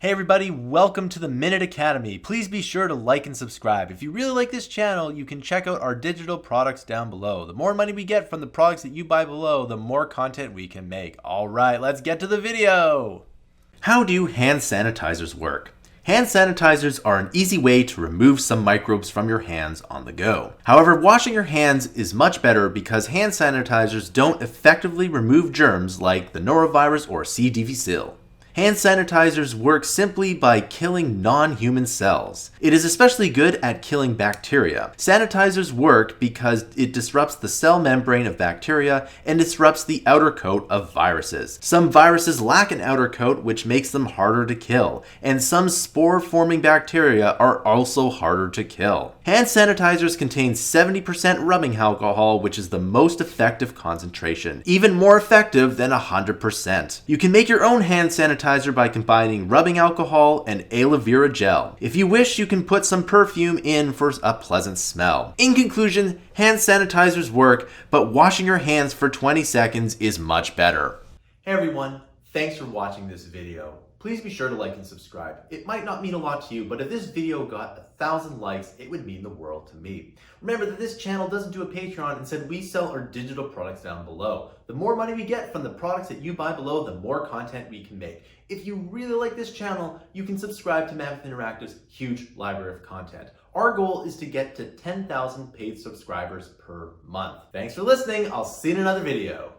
Hey everybody, welcome to the Minute Academy. Please be sure to like and subscribe. If you really like this channel, you can check out our digital products down below. The more money we get from the products that you buy below, the more content we can make. All right, let's get to the video. How do hand sanitizers work? Hand sanitizers are an easy way to remove some microbes from your hands on the go. However, washing your hands is much better because hand sanitizers don't effectively remove germs like the norovirus or C. difficile. Hand sanitizers work simply by killing non-human cells. It is especially good at killing bacteria. Sanitizers work because it disrupts the cell membrane of bacteria and disrupts the outer coat of viruses. Some viruses lack an outer coat, which makes them harder to kill, and some spore-forming bacteria are also harder to kill. Hand sanitizers contain 70% rubbing alcohol, which is the most effective concentration, even more effective than 100%. You can make your own hand sanitizer by combining rubbing alcohol and aloe vera gel. If you wish, you can put some perfume in for a pleasant smell. In conclusion, hand sanitizers work, but washing your hands for 20 seconds is much better. Hey everyone, thanks for watching this video. Please be sure to like and subscribe. It might not mean a lot to you, but if this video got 1,000 likes, it would mean the world to me. Remember that this channel doesn't do a Patreon, instead we sell our digital products down below. The more money we get from the products that you buy below, the more content we can make. If you really like this channel, you can subscribe to Mammoth Interactive's huge library of content. Our goal is to get to 10,000 paid subscribers per month. Thanks for listening. I'll see you in another video.